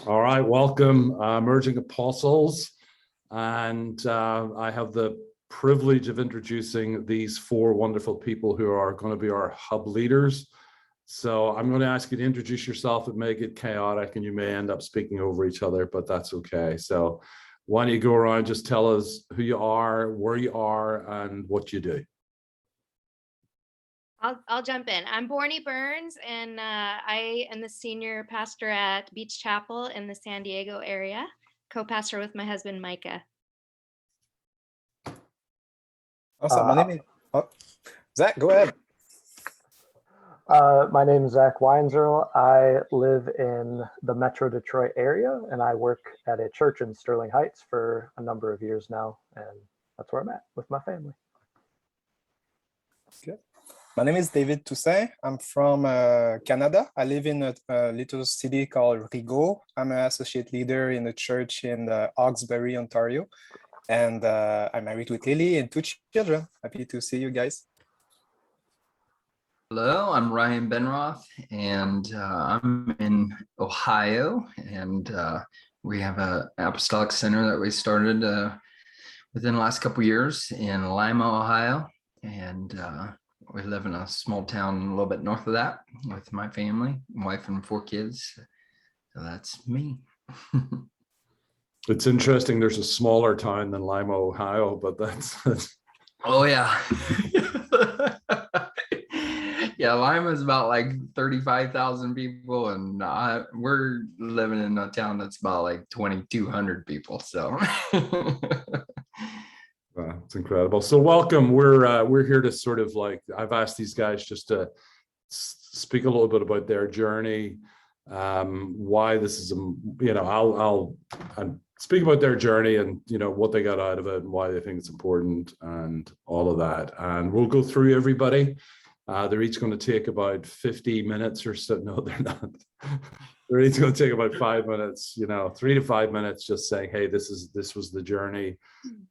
All right, welcome, Emerging Apostles. And I have the privilege of introducing these four wonderful people who are going to be our hub leaders. So I'm going to ask you to introduce yourself and make it chaotic, and you may end up speaking over each other, but that's okay. So why don't you go around, just tell us who you are, where you are, and what you do. I'll jump in. I'm Bourne Burns, and I am the senior pastor at Beach Chapel in the San Diego area, co-pastor with my husband, Micah. Awesome. My name is Zach, go ahead. My name is Zach Weinzerl. I live in the Metro Detroit area, and I work at a church in Sterling Heights for a number of years now, and that's where I'm at with my family. Good. My name is David Toussaint. I'm from Canada. I live in a little city called Rigaud. I'm an associate leader in a church in Hawkesbury, Ontario. And I'm married with Lily and two children. Happy to see you guys. Hello, I'm Ryan Benroth, and I'm in Ohio. And we have an apostolic center that we started within the last couple of years in Lima, Ohio. And we live in a small town a little bit north of that with my family, wife and 4 kids. So that's me. It's interesting. There's a smaller town than Lima, Ohio, but that's Oh, yeah. Yeah, Lima's about like 35,000 people, and we're living in a town that's about like 2,200 people. So it's incredible. So welcome. We're here to sort of like, I've asked these guys just to speak a little bit about their journey, why this is, I'll speak about their journey and what they got out of it and why they think it's important and all of that. And we'll go through everybody. They're each going to take about 50 minutes or so. No, they're not. They're each going to take about 5 minutes, 3 to 5 minutes, just saying, hey, this was the journey.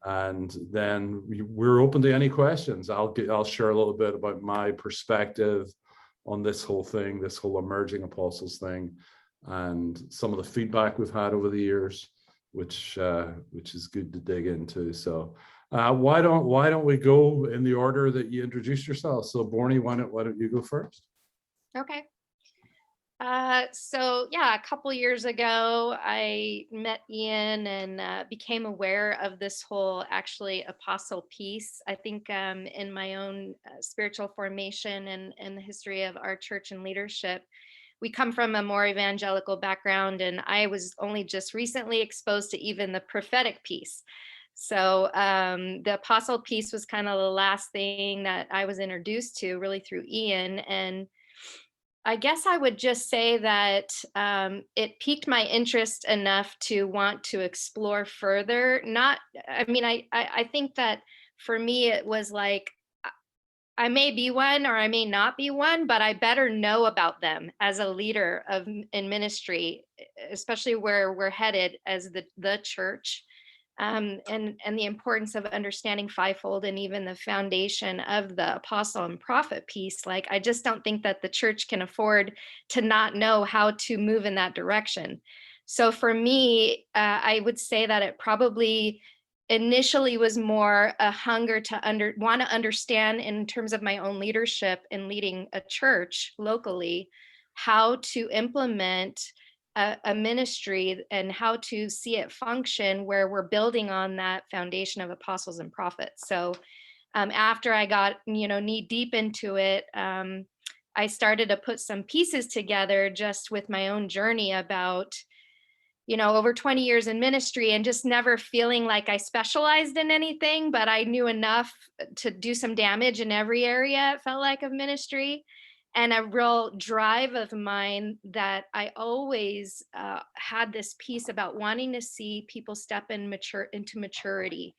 And then we're open to any questions. I'll share a little bit about my perspective on this whole thing, this whole Emerging Apostles thing, and some of the feedback we've had over the years, which is good to dig into. So why don't we go in the order that you introduced yourself? So Bourne, why don't you go first? Okay. So yeah, a couple years ago, I met IAn and became aware of this whole actually apostle piece. I think in my own spiritual formation and the history of our church and leadership, we come from a more evangelical background, and I was only just recently exposed to even the prophetic piece. So the apostle piece was kind of the last thing that I was introduced to really through IAn. And I guess I would just say that it piqued my interest enough to want to explore further. I think that for me, it was like, I may be one or I may not be one, but I better know about them as a leader in ministry, especially where we're headed as the church. And the importance of understanding fivefold and even the foundation of the apostle and prophet piece. Like, I just don't think that the church can afford to not know how to move in that direction. So for me, I would say that it probably initially was more a hunger to want to understand in terms of my own leadership in leading a church locally, how to implement a ministry and how to see it function where we're building on that foundation of apostles and prophets. So after I got knee deep into it, I started to put some pieces together just with my own journey about over 20 years in ministry and just never feeling like I specialized in anything, but I knew enough to do some damage in every area, it felt like, of ministry. And a real drive of mine that I always had this piece about wanting to see people step into maturity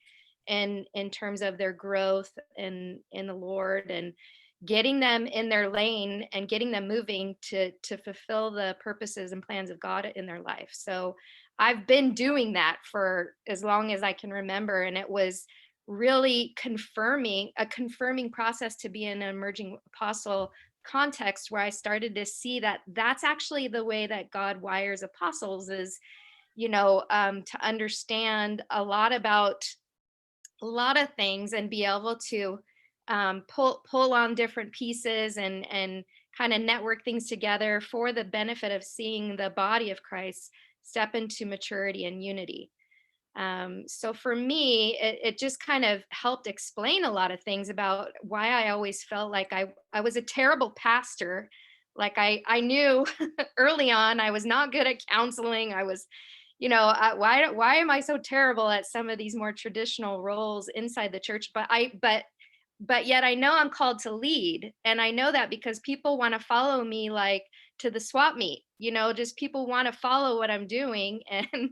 and in terms of their growth in the Lord, and getting them in their lane and getting them moving to fulfill the purposes and plans of God in their life. So I've been doing that for as long as I can remember. And it was really a confirming process to be an emerging apostle context where I started to see that that's actually the way that God wires apostles, is, to understand a lot about a lot of things and be able to pull on different pieces and kind of network things together for the benefit of seeing the body of Christ step into maturity and unity. So for me, it just kind of helped explain a lot of things about why I always felt like I was a terrible pastor. Like I knew early on I was not good at counseling. I was, why am I so terrible at some of these more traditional roles inside the church? But yet I know I'm called to lead, and I know that because people want to follow me, like to the swap meet. Just people want to follow what I'm doing, and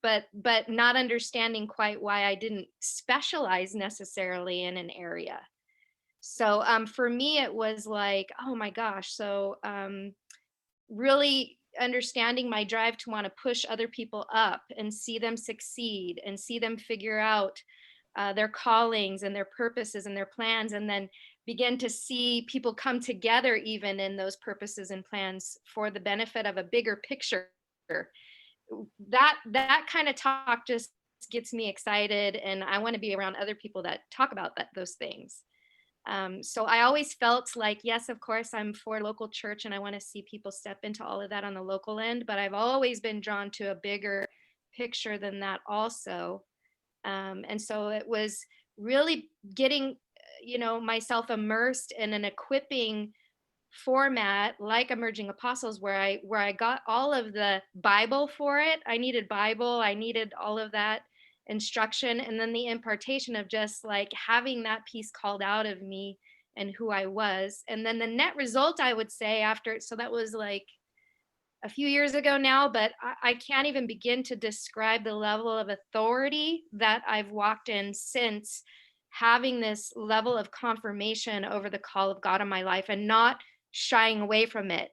but not understanding quite why I didn't specialize necessarily in an area. So for me, it was like, oh my gosh. So really understanding my drive to want to push other people up and see them succeed and see them figure out their callings and their purposes and their plans, and then begin to see people come together even in those purposes and plans for the benefit of a bigger picture. That kind of talk just gets me excited, and I want to be around other people that talk about those things. So I always felt like, yes, of course, I'm for local church and I want to see people step into all of that on the local end, but I've always been drawn to a bigger picture than that also. And so it was really getting, myself immersed in an equipping format like Emerging Apostles, where I got all of the Bible for it. I needed Bible, I needed all of that instruction, and then the impartation of just like having that piece called out of me and who I was. And then the net result, I would say, after, so that was like a few years ago now, but I can't even begin to describe the level of authority that I've walked in since having this level of confirmation over the call of God in my life and not shying away from it.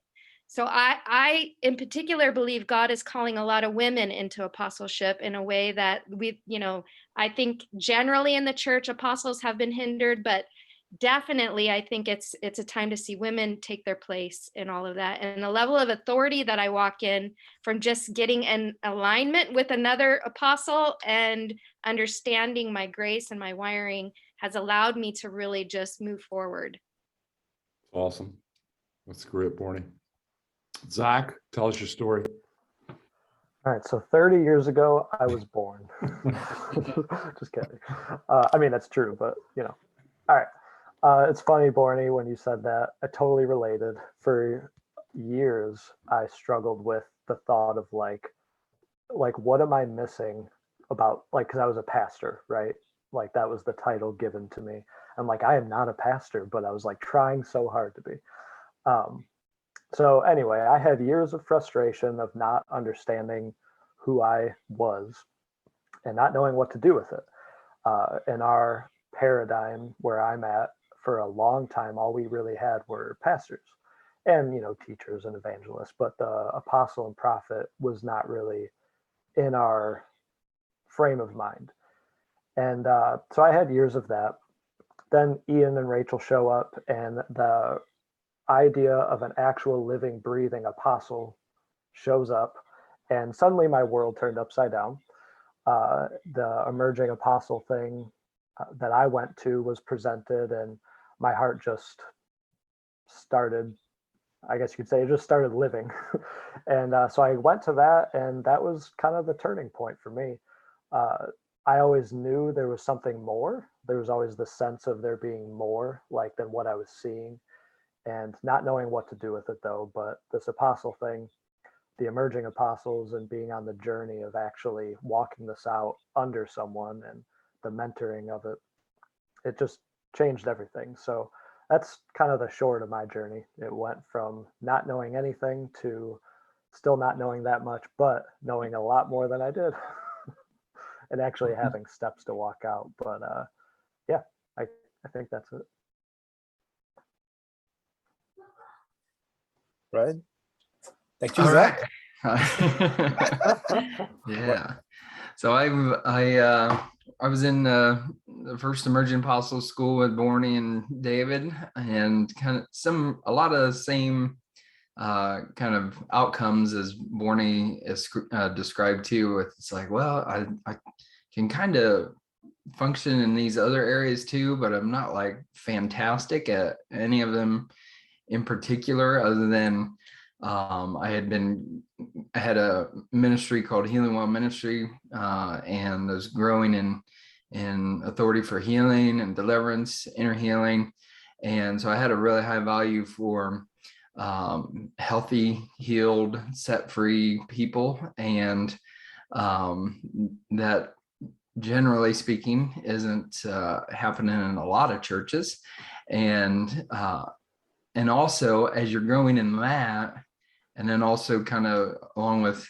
So I in particular believe God is calling a lot of women into apostleship in a way that I think generally in the church apostles have been hindered, but definitely I think it's a time to see women take their place in all of that. And the level of authority that I walk in from just getting an alignment with another apostle and understanding my grace and my wiring has allowed me to really just move forward. Awesome. That's great, Bourne. Zach, tell us your story. All right, so 30 years ago, I was born. Just kidding. I mean, that's true, but All right. It's funny, Bourne, when you said that. I totally related. For years, I struggled with the thought of like, what am I missing about, like, because I was a pastor, right? Like, that was the title given to me. I'm like, I am not a pastor, but I was like trying so hard to be. So anyway, I had years of frustration of not understanding who I was and not knowing what to do with it. In our paradigm where I'm at, for a long time, all we really had were pastors and, teachers and evangelists, but the apostle and prophet was not really in our frame of mind. And so I had years of that. Then Ian and Rachel show up, and the idea of an actual living, breathing apostle shows up, and suddenly my world turned upside down. The emerging apostle thing that I went to was presented, and my heart just started, I guess you could say, it just started living. And so I went to that, and that was kind of the turning point for me. I always knew there was something more. There was always the sense of there being more like than what I was seeing, and not knowing what to do with it though. But this apostle thing, the emerging apostles, and being on the journey of actually walking this out under someone and the mentoring of it, it just changed everything. So that's kind of the short of my journey. It went from not knowing anything to still not knowing that much, but knowing a lot more than I did. And actually having steps to walk out. But yeah, I think that's it. Right. Thank you, All Zach. right. Yeah. So I I was in the first emerging apostle school with Bourne and David, and kind of a lot of the same kind of outcomes as Bourne is described too. It's like, well, I can kind of function in these other areas too, but I'm not like fantastic at any of them in particular, other than I had a ministry called Healing Well Ministry, and I was growing in authority for healing and deliverance, inner healing. And so I had a really high value for healthy, healed, set free people. And that, generally speaking, isn't happening in a lot of churches. And also, as you're growing in that, and then also kind of along with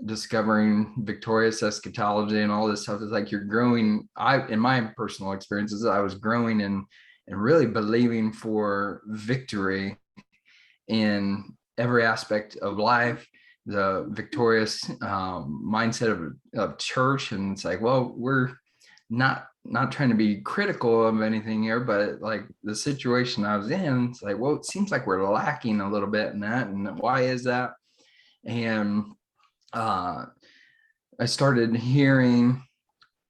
discovering victorious eschatology and all this stuff, is like you're growing. In my personal experiences, I was growing and really believing for victory in every aspect of life, the victorious mindset of church. And it's like, well, we're not trying to be critical of anything here, but like the situation I was in, it's like, well, it seems like we're lacking a little bit in that, and why is that? And I started hearing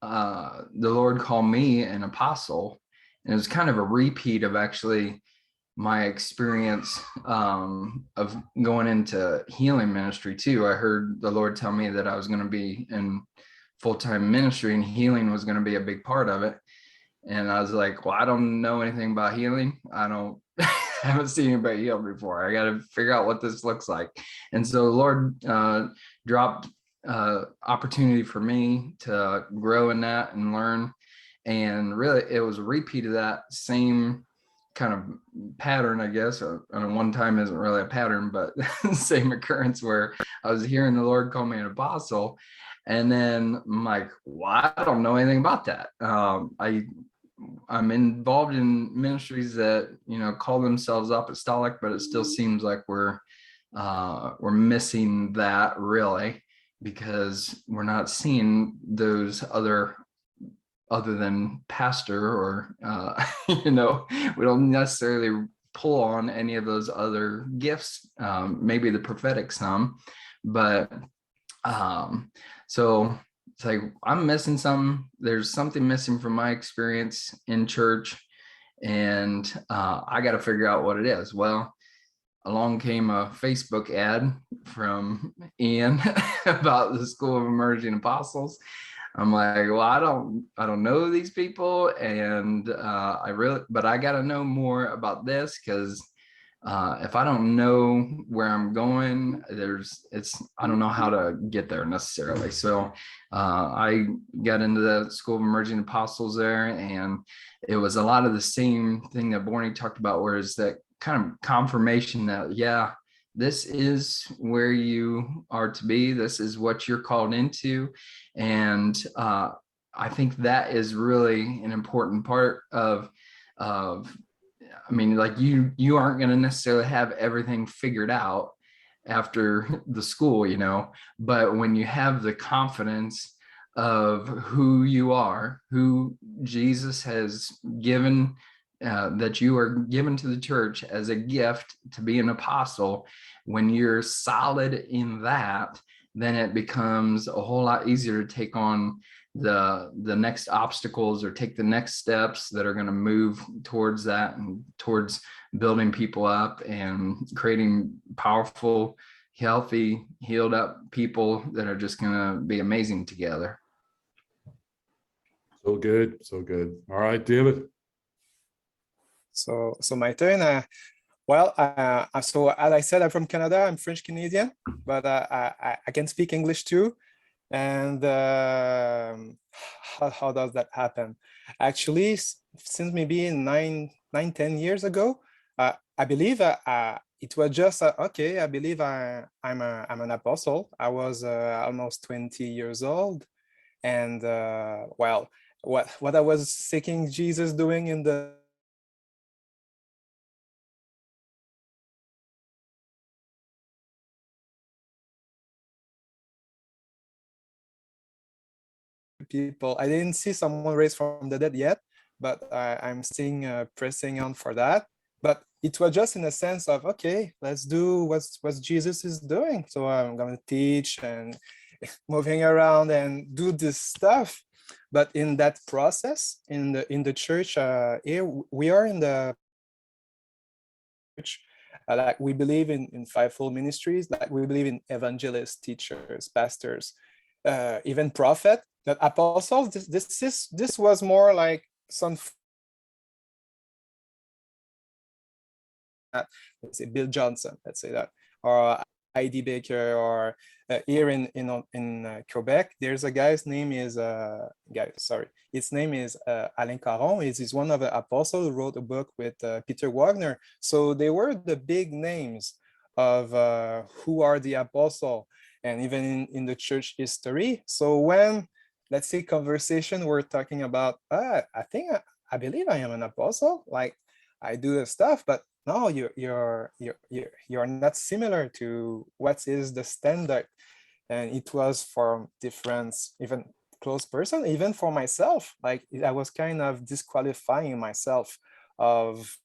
the Lord call me an apostle, and it was kind of a repeat of actually my experience of going into healing ministry too. I heard the Lord tell me that I was going to be in full-time ministry, and healing was going to be a big part of it. And I was like, well, I don't know anything about healing. I don't haven't seen anybody healed before. I got to figure out what this looks like. And so the Lord dropped opportunity for me to grow in that and learn. And really, it was a repeat of that same kind of pattern, I guess. One time isn't really a pattern, but same occurrence where I was hearing the Lord call me an apostle. And then I'm like, well, I don't know anything about that. I'm involved in ministries that, call themselves apostolic, but it still seems like we're missing that, really, because we're not seeing those other than pastor, or we don't necessarily pull on any of those other gifts, maybe the prophetic some, but so it's like I'm missing something. There's something missing from my experience in church, and I got to figure out what it is. Well, along came a Facebook ad from IAn about the School of Emerging Apostles. I'm like, well, I don't know these people, and but I got to know more about this, because if I don't know where I'm going, I don't know how to get there necessarily. So I got into the School of Emerging Apostles there, and it was a lot of the same thing that Bourne talked about, whereas that kind of confirmation that, yeah, this is where you are to be. This is what you're called into. And I think that is really an important part of like you aren't going to necessarily have everything figured out after the school, but when you have the confidence of who you are, who Jesus has given, that you are given to the church as a gift to be an apostle, when you're solid in that, then it becomes a whole lot easier to take on the next obstacles, or take the next steps that are going to move towards that, and towards building people up and creating powerful, healthy, healed up people that are just going to be amazing together. So good. All right, David. So my turn. So as I said, I'm from Canada. I'm French Canadian, but I can speak English too. And how does that happen? Actually, since maybe 10 years ago, I believe it was just okay. I believe I'm an apostle. I was almost 20 years old, and what I was seeking Jesus doing in the people. I didn't see someone raised from the dead yet, but I'm still pressing on for that. But it was just in a sense of, okay, let's do what Jesus is doing. So I'm going to teach and moving around and do this stuff. But in that process, in the church, here we are in the church, like we believe in fivefold ministries, like we believe in evangelists, teachers, pastors, even prophet, that apostles. This was more like some, let's say Bill Johnson, let's say that, or I.D. Baker, or here in Quebec, there's a guy's name is his name is IAn Carroll. He's one of the apostles who wrote a book with Peter Wagner. So they were the big names of who are the apostle, and even in the church history. So when, let's say, conversation, we're talking about, I believe I am an apostle, like I do the stuff, but no, you're not similar to what is the standard. And it was for different, even close person, even for myself, like I was kind of disqualifying myself of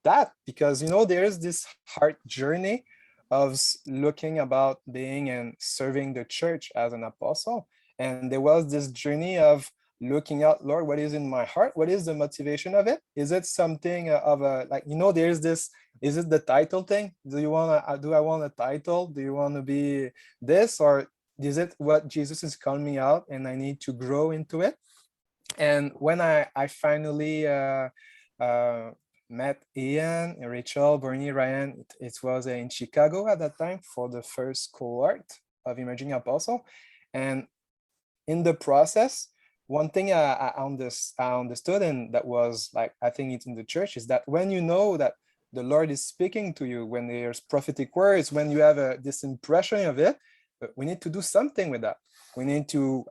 that, because there's this hard journey of looking about being and serving the church as an apostle. And there was this journey of looking out, Lord, what is in my heart? What is the motivation of it? Is it something of a, like, there's this, is it the title thing? Do I want a title? Do you want to be this? Or is it what Jesus is calling me out and I need to grow into it? And when I finally met Ian, Rachel, Bernie, Ryan, it was in Chicago at that time for the first cohort of Emerging Apostle. And in the process, one thing I understood, and that was like, I think it's in the church, is that when you know that the Lord is speaking to you, when there's prophetic words, when you have this impression of it, we need to do something with that. We need to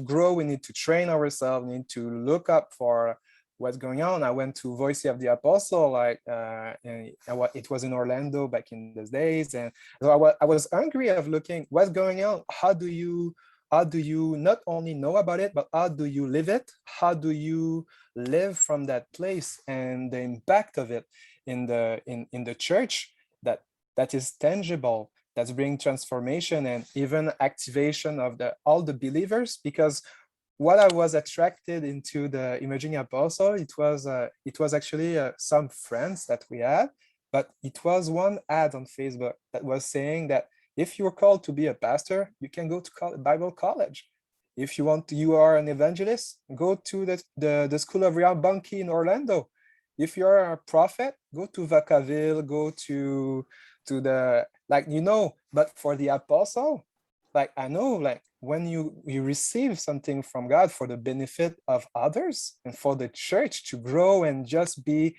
grow, we need to train ourselves, we need to look up for what's going on. I went to Voice of the Apostle, and it was in Orlando back in those days. And so I was hungry of looking what's going on. How do you not only know about it, but how do you live it? How do you live from that place and the impact of it in the church that is tangible, that's bringing transformation and even activation of all the believers? Because what I was attracted into the Emerging Apostle, it was actually some friends that we had, but it was one ad on Facebook that was saying that if you're called to be a pastor, you can go to Bible college. If you are an evangelist, go to the School of Real Bunkie in Orlando. If you're a prophet, go to Vacaville, go to the, but for the apostle, like I know, like when you receive something from God for the benefit of others and for the church to grow and just be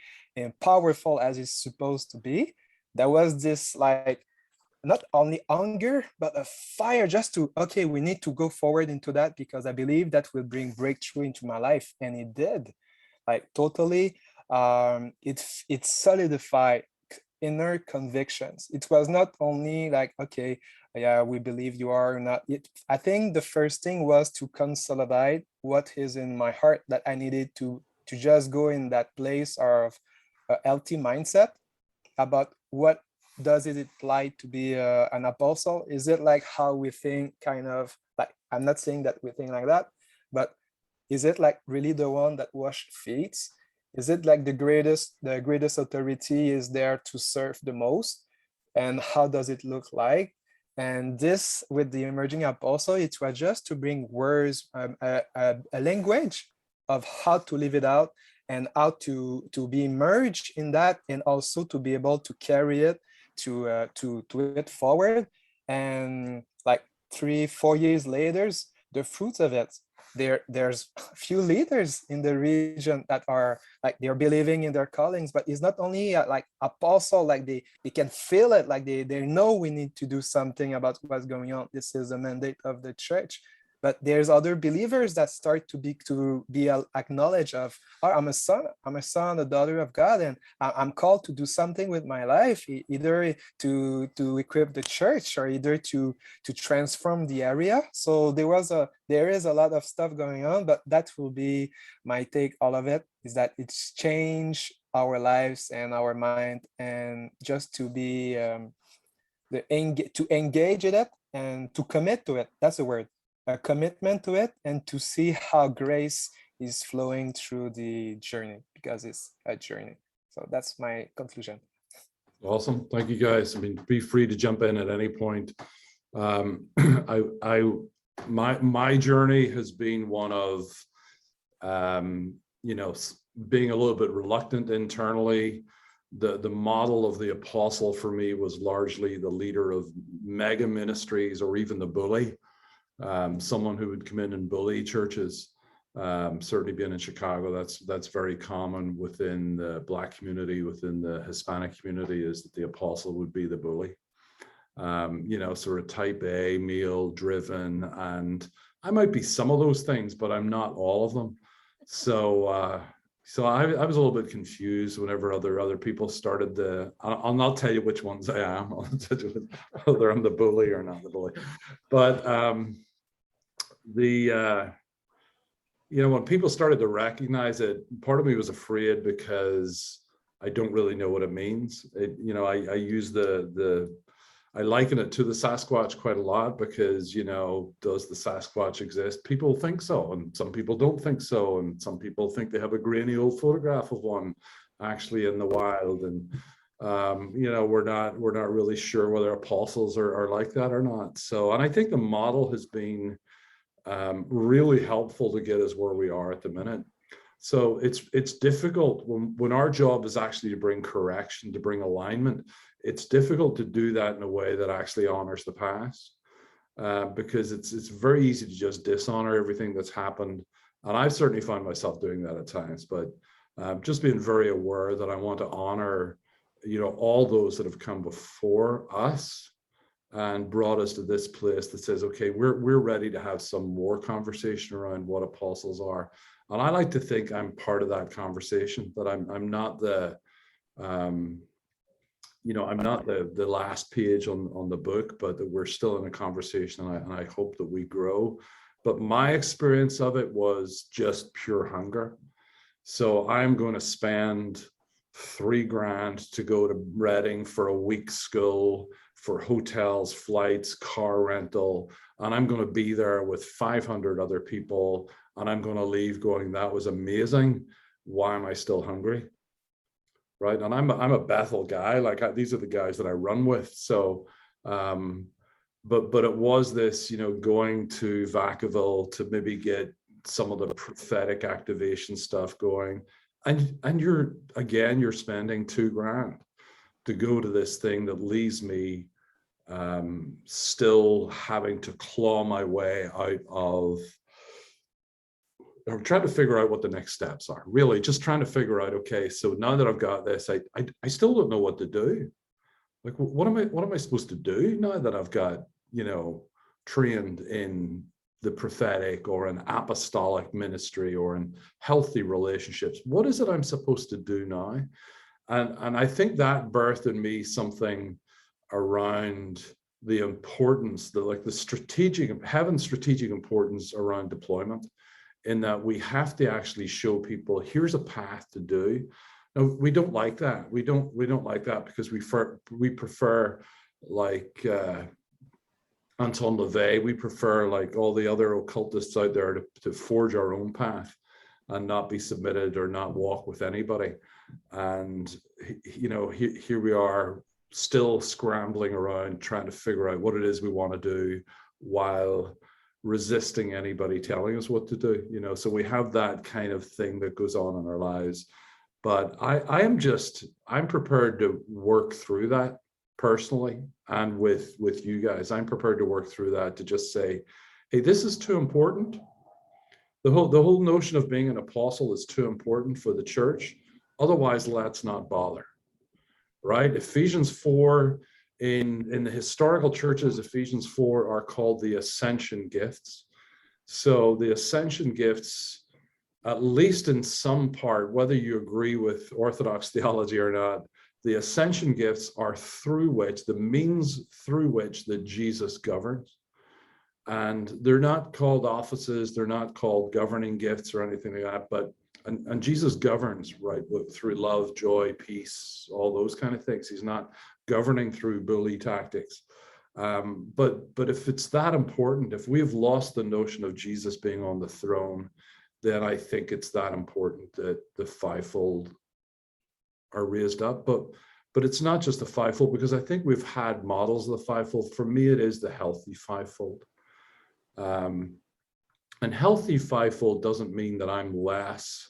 powerful as it's supposed to be, there was this like, not only hunger, but a fire just to, okay, we need to go forward into that, because I believe that will bring breakthrough into my life. And it did, like totally. It solidified inner convictions. It was not only like, okay, yeah, we believe you are or not. I think the first thing was to consolidate what is in my heart, that I needed to just go in that place of a healthy mindset about what does it apply to be an apostle. Is it like how we think, kind of like, I'm not saying that we think like that, but is it like really the one that washed feet? Is it like the greatest authority is there to serve the most? And how does it look like? And this, with the Emerging Apostle, it was just to bring words, a language of how to live it out and how to be immersed in that, and also to be able to carry it to it forward. And like 3-4 years later, the fruits of it, there's a few leaders in the region that are like, they're believing in their callings, but it's not only like apostle, like they can feel it, like they know we need to do something about what's going on. This is the mandate of the church. but there's other believers that start to be acknowledged of, oh, I'm a son, a daughter of God, and I'm called to do something with my life, either to equip the church or either to transform the area. So there is a lot of stuff going on, but that will be my take. All of it is that it's changed our lives and our mind, and just to be to engage in it and to commit to it. That's the word, a commitment to it, and to see how grace is flowing through the journey, because it's a journey. So that's my conclusion. Awesome. Thank you, guys. I mean, be free to jump in at any point. My journey has been one of, being a little bit reluctant internally. The model of the apostle for me was largely the leader of mega ministries, or even the bully, someone who would come in and bully churches. Certainly being in Chicago, that's very common within the Black community, within the Hispanic community, is that the apostle would be the bully. Sort of type A, male driven, and I might be some of those things, but I'm not all of them. So I was a little bit confused whenever other people started I'll not tell you which ones I am. I'll tell you whether I'm the bully or not the bully. But when people started to recognize it, part of me was afraid, because I don't really know what it means. I use I liken it to the Sasquatch quite a lot, because, does the Sasquatch exist? People think so, and some people don't think so, and some people think they have a grainy old photograph of one actually in the wild, and we're not really sure whether apostles are like that or not. So, and I think the model has been really helpful to get us where we are at the minute. So it's difficult when our job is actually to bring correction, to bring alignment. It's difficult to do that in a way that actually honors the past, because it's very easy to just dishonor everything that's happened. And I've certainly found myself doing that at times, but just being very aware that I want to honor, all those that have come before us and brought us to this place that says, okay, we're ready to have some more conversation around what apostles are. And I like to think I'm part of that conversation, that I'm not the I'm not the last page on the book, but that we're still in a conversation, and I hope that we grow. But my experience of it was just pure hunger. So I'm going to spend $3,000 to go to Reading for a week's school, for hotels, flights, car rental, and I'm going to be there with 500 other people, and I'm going to leave going, that was amazing. Why am I still hungry? Right. And I'm a Bethel guy. These are the guys that I run with. So, but it was this, going to Vacaville to maybe get some of the prophetic activation stuff going. And you're spending $2,000 to go to this thing that leaves me still having to claw my way out of. I'm trying to figure out what the next steps are, really just trying to figure out, okay, so now that I've got this, I still don't know what to do. Like, what am I supposed to do now that I've got, trained in the prophetic or an apostolic ministry or in healthy relationships? What is it I'm supposed to do now? And I think that birthed in me something around the importance, heaven's strategic importance around deployment, in that we have to actually show people, here's a path to do. Now, we don't like that. We don't like that, because we prefer like Anton LaVey, we prefer like all the other occultists out there to forge our own path and not be submitted or not walk with anybody. And here we are still scrambling around trying to figure out what it is we want to do, while resisting anybody telling us what to do, so we have that kind of thing that goes on in our lives. But I'm prepared to work through that personally, and with you guys. I'm prepared to work through that, to just say, hey, this is too important. The whole notion of being an apostle is too important for the church. Otherwise, let's not bother. Right? Ephesians 4, in the historical churches, Ephesians 4 are called the ascension gifts. So the ascension gifts, at least in some part, whether you agree with Orthodox theology or not, the ascension gifts are through which, the means through which that Jesus governs. And they're not called offices, they're not called governing gifts or anything like that, but and Jesus governs, right, through love, joy, peace, all those kind of things. He's not governing through bully tactics. But if it's that important, if we've lost the notion of Jesus being on the throne, then I think it's that important that the fivefold are raised up. But it's not just the fivefold, because I think we've had models of the fivefold. For me, it is the healthy fivefold. And healthy fivefold doesn't mean that I'm less.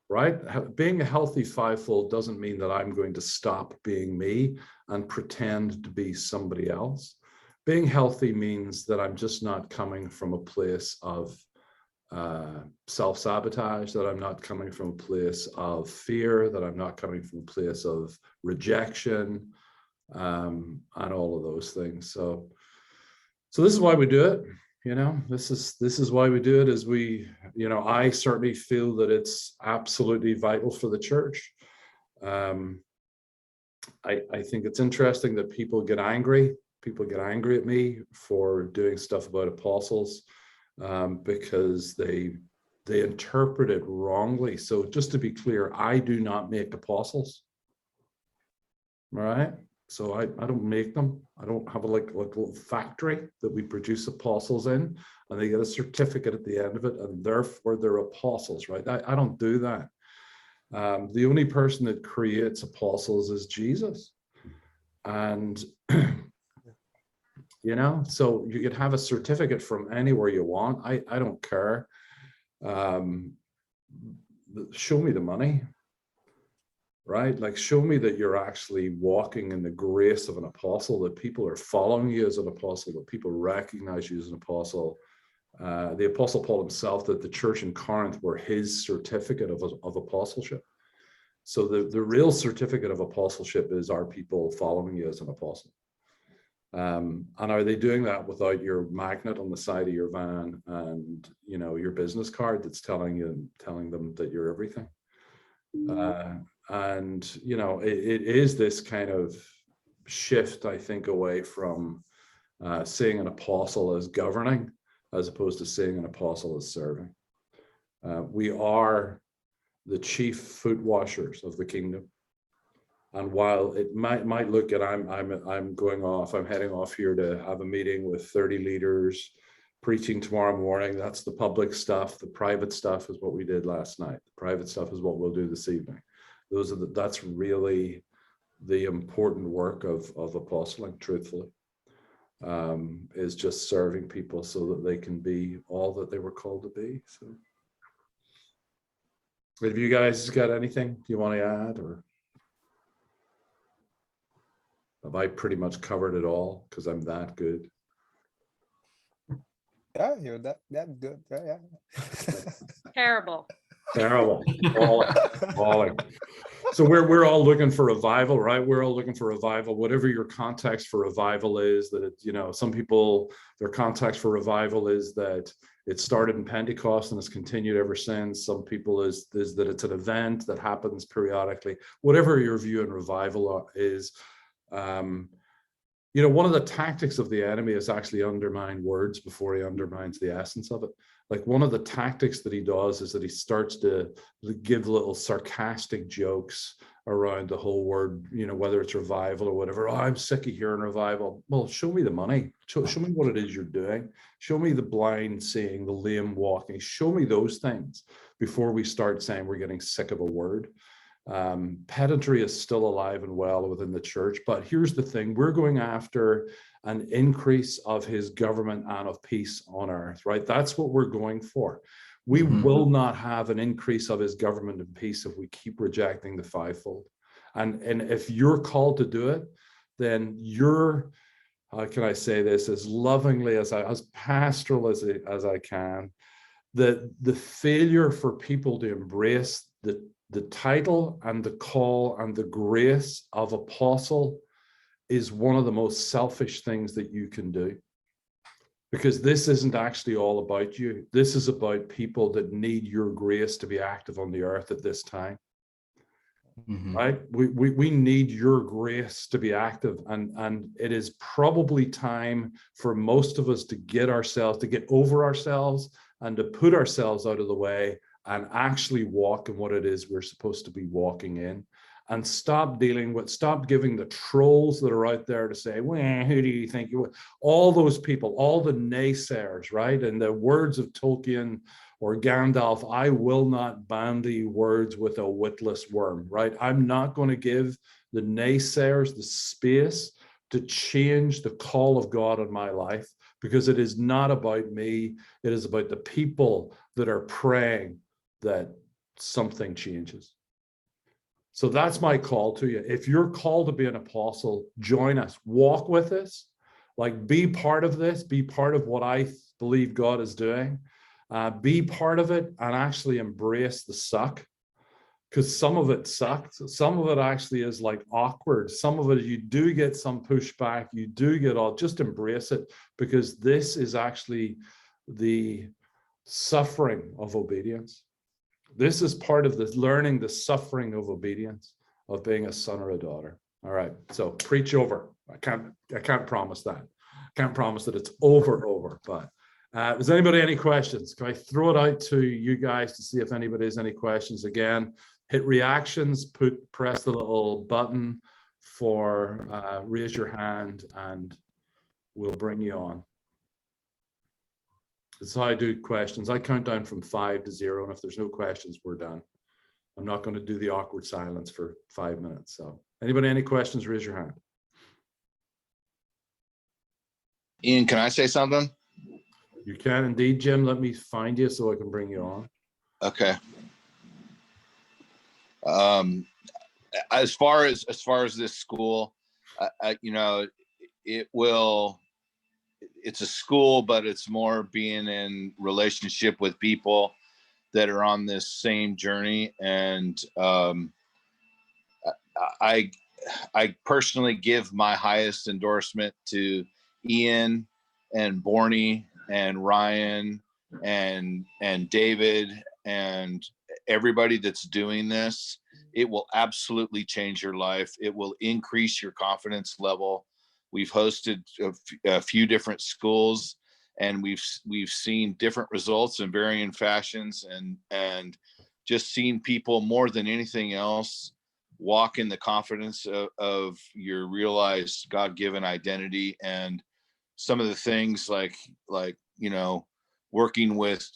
Right? Being a healthy fivefold doesn't mean that I'm going to stop being me and pretend to be somebody else. Being healthy means that I'm just not coming from a place of self-sabotage, that I'm not coming from a place of fear, that I'm not coming from a place of rejection, and all of those things. So this is why we do it. You know, this is why we do it. Is we, you know, I certainly feel that it's absolutely vital for the church. I think it's interesting that people get angry. People get angry at me for doing stuff about apostles, because they interpret it wrongly. So just to be clear, I do not make apostles. All right. So I don't make them. I don't have a little factory that we produce apostles in, and they get a certificate at the end of it, and therefore they're apostles, right? I don't do that. The only person that creates apostles is Jesus. And, you know, so you could have a certificate from anywhere you want. I don't care. Show me the money. Right? Like, show me that you're actually walking in the grace of an apostle, that people are following you as an apostle, that people recognize you as an apostle. The apostle Paul himself, that the church in Corinth were his certificate of apostleship. So the real certificate of apostleship is, are people following you as an apostle? And are they doing that without your magnet on the side of your van and, you know, your business card that's telling them that you're everything? And, you know, it is this kind of shift, I think, away from seeing an apostle as governing, as opposed to seeing an apostle as serving. We are the chief foot washers of the kingdom. And while it might look at, I'm heading off here to have a meeting with 30 leaders, preaching tomorrow morning. That's the public stuff. The private stuff is what we did last night. The private stuff is what we'll do this evening. That's really the important work of apostling, truthfully, is just serving people so that they can be all that they were called to be. So have you guys got anything you want to add, or have I pretty much covered it all because I'm that good? Yeah, you're that good. Yeah. Terrible. Terrible. Falling. So we're all looking for revival, right? We're all looking for revival, whatever your context for revival is. That it, you know, some people, their context for revival is that it started in Pentecost and has continued ever since. Some people is that it's an event that happens periodically. Whatever your view on revival is, you know, one of the tactics of the enemy is actually undermine words before he undermines the essence of it. Like, one of the tactics that he does is that he starts to give little sarcastic jokes around the whole word, you know, whether it's revival or whatever. Oh, I'm sick of hearing revival. Well, show me the money. Show me what it is you're doing. Show me the blind seeing, the lame walking. Show me those things before we start saying we're getting sick of a word. Pedantry is still alive and well within the church, but here's the thing: we're going after an increase of his government and of peace on earth, right? That's what we're going for. We will not have an increase of his government and peace if we keep rejecting the fivefold. And if you're called to do it, then you're, how can I say this as lovingly as pastoral as I can, the failure for people to embrace the title and the call and the grace of apostle is one of the most selfish things that you can do. Because this isn't actually all about you. This is about people that need your grace to be active on the earth at this time. Right? We need your grace to be active. And it is probably time for most of us to get over ourselves and to put ourselves out of the way and actually walk in what it is we're supposed to be walking in. And stop giving the trolls that are out there to say, well, who do you think you are? All those people, all the naysayers, right? In the words of Tolkien or Gandalf, I will not bandy words with a witless worm, right? I'm not going to give the naysayers the space to change the call of God in my life, because it is not about me. It is about the people that are praying that something changes. So that's my call to you. If you're called to be an apostle, join us, walk with us, like be part of this, be part of what I believe God is doing, be part of it and actually embrace the suck, because some of it sucks. Some of it actually is like awkward. Some of it, you do get some pushback, you do get all, just embrace it, because this is actually the suffering of obedience. This is part of this, learning the suffering of obedience, of being a son or a daughter. All right, so preach over. I can't promise that. I can't promise that it's over, but does anybody any questions? Can I throw it out to you guys to see if anybody has any questions? Again, hit reactions, press the little button for raise your hand, and we'll bring you on. That's how I do questions. I count down from 5 to 0, and if there's no questions, we're done. I'm not going to do the awkward silence for 5 minutes. So anybody, any questions, raise your hand. Ian, can I say something? You can indeed, Jim. Let me find you so I can bring you on. Okay. As far as this school, it's a school, but it's more being in relationship with people that are on this same journey. And I personally give my highest endorsement to Ian and Bourne and Ryan and David and everybody that's doing this. It will absolutely change your life. It will increase your confidence level. We've hosted a few different schools, and we've seen different results in varying fashions, and just seen people more than anything else walk in the confidence of your realized God-given identity. And some of the things like working with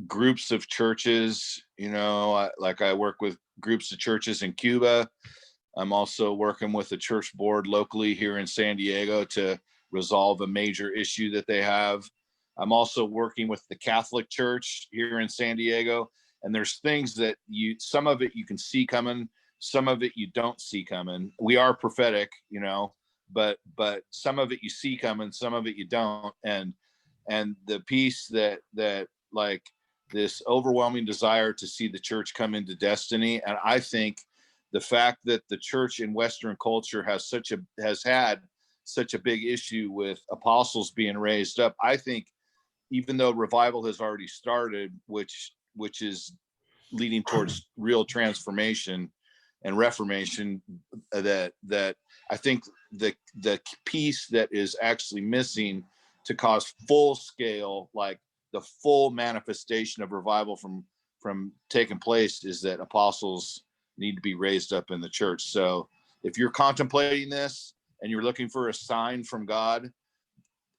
groups of churches, I work with groups of churches in Cuba. I'm also working with the church board locally here in San Diego to resolve a major issue that they have. I'm also working with the Catholic Church here in San Diego. And there's things that some of it you can see coming, some of it you don't see coming. We are prophetic, but some of it you see coming, some of it you don't. And the piece that like this overwhelming desire to see the church come into destiny. And I think the fact that the church in Western culture has had such a big issue with apostles being raised up, I think even though revival has already started, which is leading towards real transformation and reformation, that I think the piece that is actually missing to cause full scale, like the full manifestation of revival from taking place, is that apostles need to be raised up in the church. So if you're contemplating this and you're looking for a sign from God,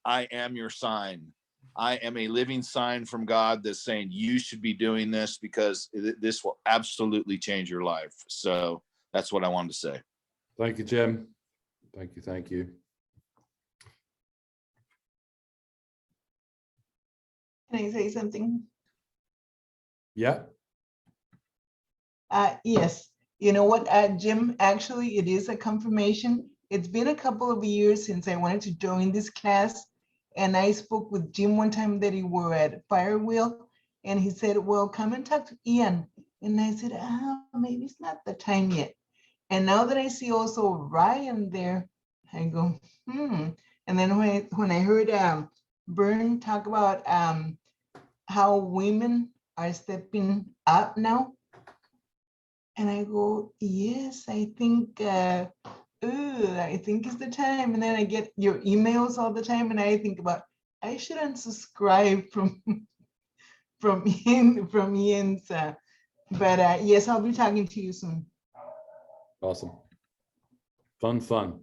I am your sign. I am a living sign from God that's saying you should be doing this, because this will absolutely change your life. So that's what I wanted to say. Thank you, Jim. Thank you. Can I say something? Yeah. Yes. You know what, Jim, actually, it is a confirmation. It's been a couple of years since I wanted to join this class. And I spoke with Jim one time that he were at Firewheel, and he said, well, come and talk to Ian. And I said, maybe it's not the time yet. And now that I see also Ryan there, I go, hmm. And then when I heard Bourne talk about how women are stepping up now, and I go, yes, I think it's the time. And then I get your emails all the time, and I think about I should unsubscribe from Ian's. But yes, I'll be talking to you soon. Awesome. Fun.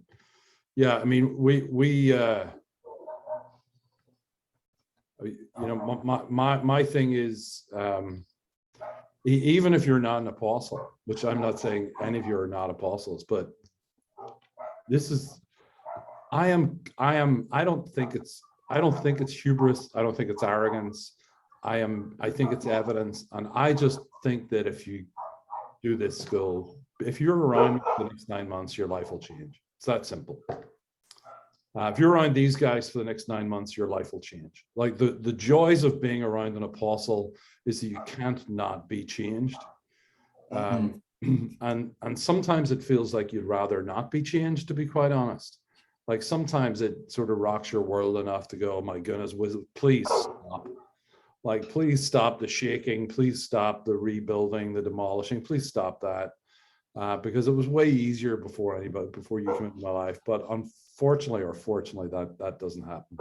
Yeah, I mean, my thing is, even if you're not an apostle, which I'm not saying any of you are not apostles, but this is, I don't think it's hubris. I don't think it's arrogance. I think it's evidence. And I just think that if you do this school, if you're around for the next 9 months, your life will change. It's that simple. If you're around these guys for the next 9 months, your life will change. Like the joys of being around an apostle is that you can't not be changed. And sometimes it feels like you'd rather not be changed, to be quite honest. Like sometimes it sort of rocks your world enough to go, oh my goodness, please stop. Like, please stop the shaking. Please stop the rebuilding, the demolishing. Please stop that. Because it was way easier before you came into my life. But unfortunately or fortunately, that doesn't happen.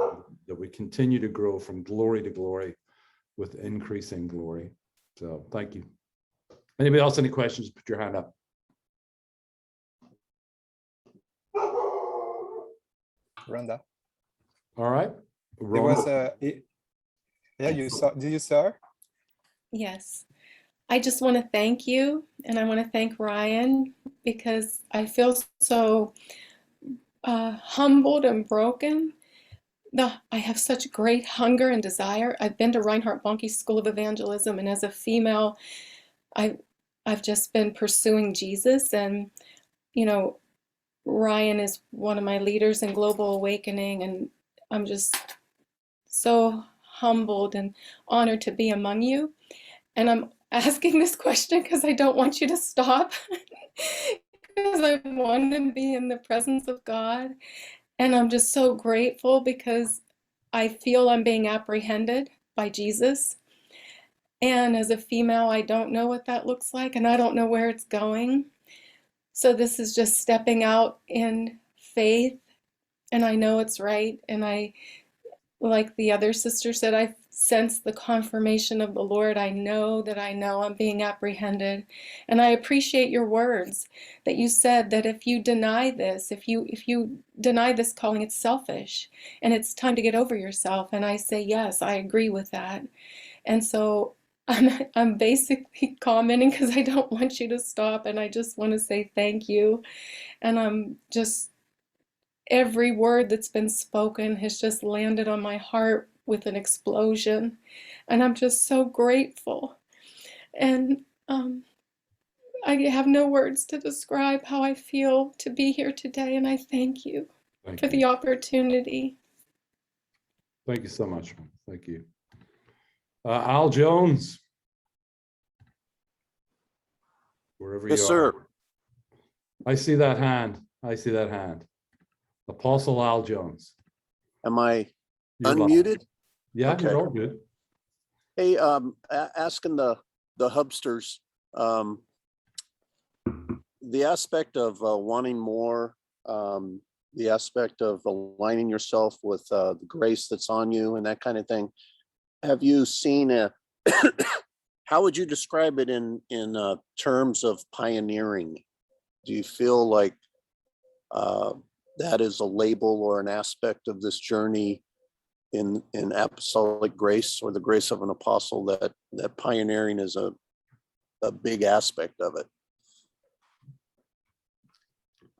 That we continue to grow from glory to glory with increasing glory. So thank you. Anybody else, any questions? Put your hand up. Rhonda. All right. It was yeah, you saw, did you saw her? Yes. I just want to thank you, and I want to thank Ryan, because I feel so humbled and broken. I have such great hunger and desire. I've been to Reinhard Bonnke's School of Evangelism, and as a female, I've just been pursuing Jesus. And, you know, Ryan is one of my leaders in Global Awakening, and I'm just so humbled and honored to be among you. And I'm asking this question because I don't want you to stop, because I want to be in the presence of God. And I'm just so grateful because I feel I'm being apprehended by Jesus. And as a female, I don't know what that looks like, and I don't know where it's going. So this is just stepping out in faith, and I know it's right. And I, like the other sister said, I sense the confirmation of the Lord. I know I'm being apprehended. And I appreciate your words that you said that if you deny this, if you deny this calling, it's selfish and it's time to get over yourself. And I say, yes, I agree with that. And so I'm basically commenting because I don't want you to stop, and I just want to say thank you. And I'm just, every word that's been spoken has just landed on my heart with an explosion, and I'm just so grateful. And I have no words to describe how I feel to be here today, and I thank you for the opportunity. Thank you so much. Thank you. Al Jones, wherever Yes, you sir. are. I see that hand. Apostle Al Jones. Am I You're unmuted? live. Yeah, Okay. you're all good. Hey, asking the hubsters, the aspect of wanting more, the aspect of aligning yourself with the grace that's on you and that kind of thing. Have you seen how would you describe it in terms of pioneering? Do you feel like that is a label or an aspect of this journey in apostolic grace, or the grace of an apostle, that pioneering is a big aspect of it?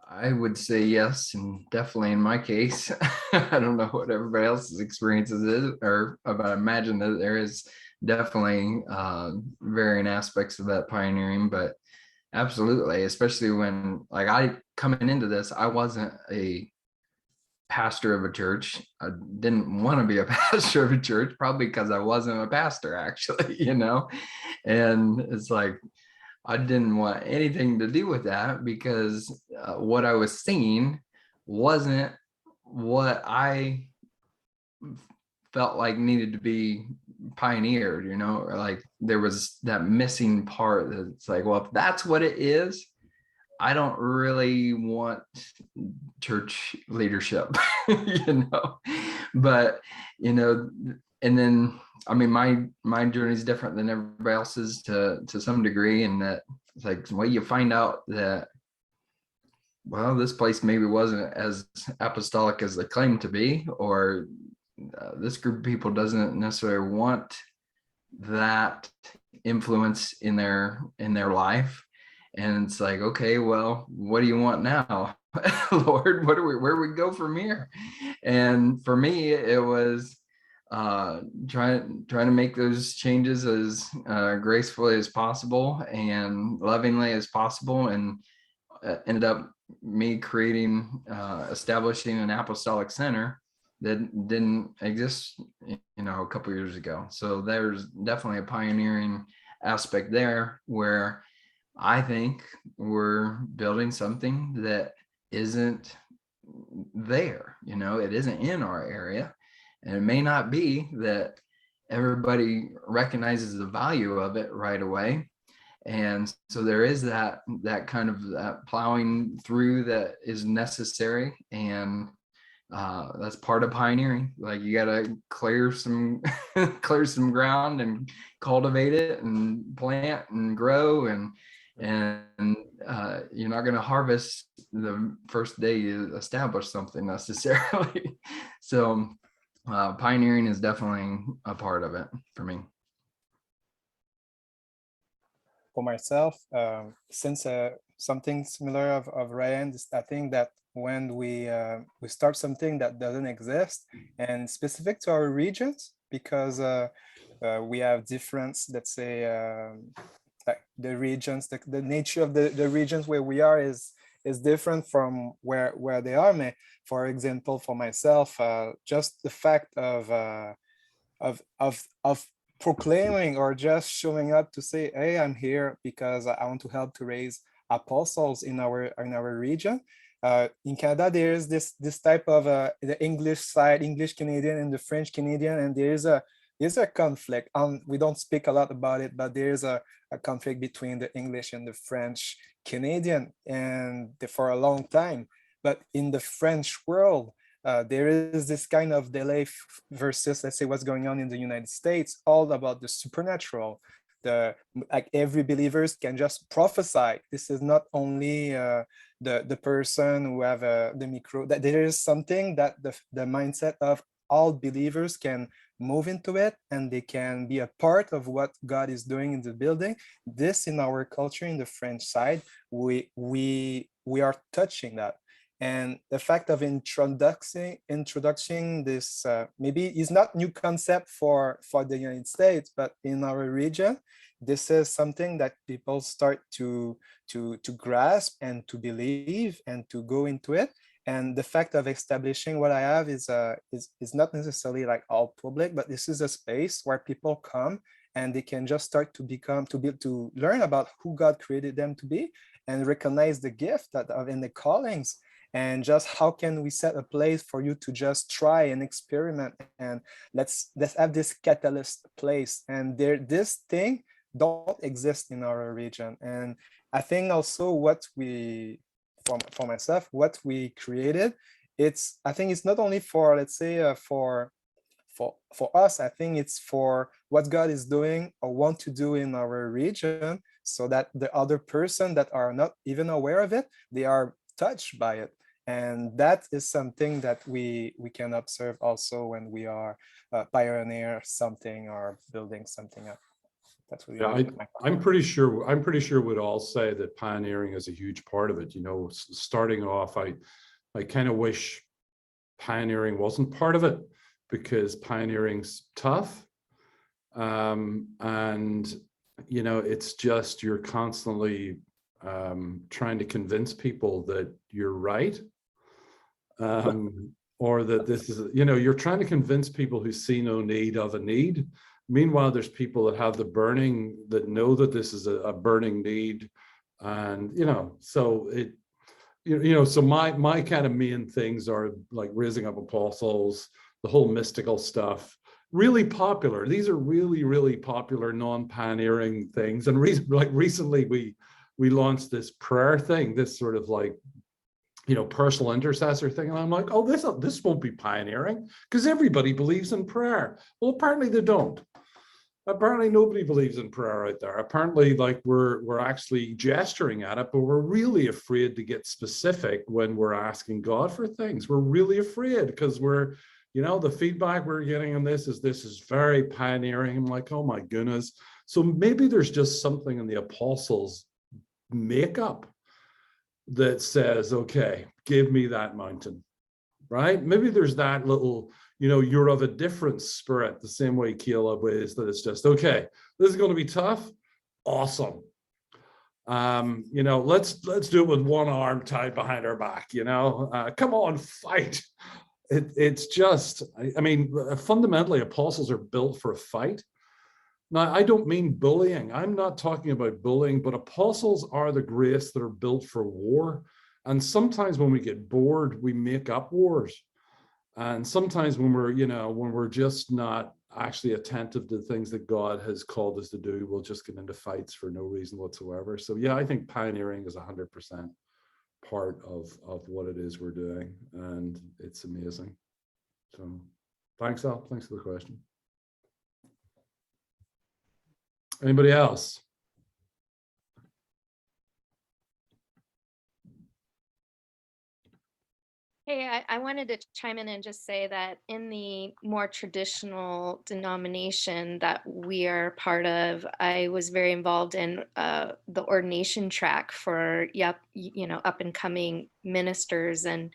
I would say yes, and definitely in my case. I don't know what everybody else's experiences is, but I imagine that there is definitely varying aspects of that pioneering, but absolutely, especially when, like, coming into this, I wasn't a pastor of a church. I didn't want to be a pastor of a church, probably because I wasn't a pastor, actually, and it's like, I didn't want anything to do with that, because what I was seeing wasn't what I felt like needed to be pioneered, you know, or like there was that missing part that's like, well, if that's what it is, I don't really want church leadership, you know, but, you know, and then, I mean, my journey is different than everybody else's to some degree. And that it's like, well, you find out that, well, this place maybe wasn't as apostolic as they claim to be, or this group of people doesn't necessarily want that influence in their life. And it's like, okay, well, what do you want now? Lord, where do we go from here? And for me, it was trying to make those changes as gracefully as possible and lovingly as possible, and ended up me establishing an apostolic center that didn't exist, you know, a couple years ago. So there's definitely a pioneering aspect there, where I think we're building something that isn't there, you know, it isn't in our area. And it may not be that everybody recognizes the value of it right away. And so there is that kind of that plowing through that is necessary. And that's part of pioneering. Like, you got to clear some ground and cultivate it and plant and grow, and you're not going to harvest the first day you establish something necessarily. So pioneering is definitely a part of it for me. For myself, since something similar of Ryan, I think that when we start something that doesn't exist and specific to our regions, because we have difference, let's say, like the regions, the nature of the regions where we are is different from where they are. For example, for myself, just the fact of proclaiming or just showing up to say, hey, I'm here because I want to help to raise apostles in our region. In Canada, there is this type of the English side, English Canadian and the French Canadian, and there's a conflict. We don't speak a lot about it, but there's a conflict between the English and the French Canadian, and for a long time. But in the French world, there is this kind of delay versus, let's say, what's going on in the United States, all about the supernatural. Like every believers can just prophesy. This is not only the person who have the micro, that there is something that the mindset of all believers can move into it, and they can be a part of what God is doing in the building. This, in our culture, in the French side, we are touching that. And the fact of introducing this maybe is not new concept for the United States, but in our region, this is something that people start to grasp and to believe and to go into it. And the fact of establishing what I have is not necessarily like all public, but this is a space where people come and they can just start to learn about who God created them to be, and recognize the gift that in the callings. And just how can we set a place for you to just try and experiment, and let's have this catalyst place. And this thing don't exist in our region. And I think also what we, for myself, what we created, I think it's not only for, let's say, for us. I think it's for what God is doing or want to do in our region, so that the other person that are not even aware of it, they are touched by it. And that is something that we can observe also when we are pioneer something or building something up. That's what I'm pretty sure we'd all say that pioneering is a huge part of it. You know, starting off, I kind of wish pioneering wasn't part of it, because pioneering's tough. And, you know, it's just, you're constantly trying to convince people that you're right. Or that this is, you know, you're trying to convince people who see no need of a need. Meanwhile, there's people that have the burning, that know that this is a burning need. And, you know, so so my kind of main things are like raising up apostles, the whole mystical stuff, really popular. These are really, really popular, non-pioneering things. And recently we launched this prayer thing, this sort of like, personal intercessor thing. And I'm like, oh, this won't be pioneering because everybody believes in prayer. Well, apparently they don't. Apparently nobody believes in prayer out there. Apparently, like we're actually gesturing at it, but we're really afraid to get specific when we're asking God for things. We're really afraid because the feedback we're getting on this is very pioneering. I'm like, oh my goodness. So maybe there's just something in the apostles' makeup that says, okay, give me that mountain, right? Maybe there's that little, you're of a different spirit, the same way Caleb is, that it's just, okay, this is going to be tough. Awesome. Let's do it with one arm tied behind our back, come on, fight. It's just, fundamentally apostles are built for a fight. Now, I don't mean bullying. I'm not talking about bullying, but apostles are the grace that are built for war. And sometimes when we get bored, we make up wars. And sometimes when we're just not actually attentive to the things that God has called us to do, we'll just get into fights for no reason whatsoever. So yeah, I think pioneering is 100% part of what it is we're doing. And it's amazing. So thanks, Al. Thanks for the question. Anybody else? Hey, I wanted to chime in and just say that in the more traditional denomination that we are part of, I was very involved in the ordination track for up and coming ministers. And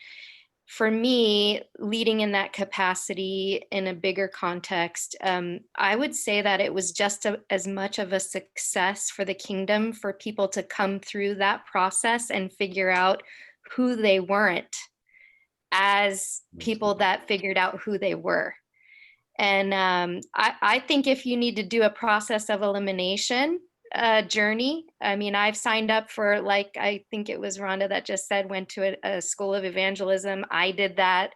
for me, leading in that capacity in a bigger context, I would say that it was just as much of a success for the kingdom for people to come through that process and figure out who they weren't, as people that figured out who they were. And I think if you need to do a process of elimination journey, I've signed up for, like, I think it was Rhonda that just said, went to a school of evangelism. I did that.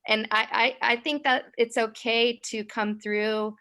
And I think that it's okay to come through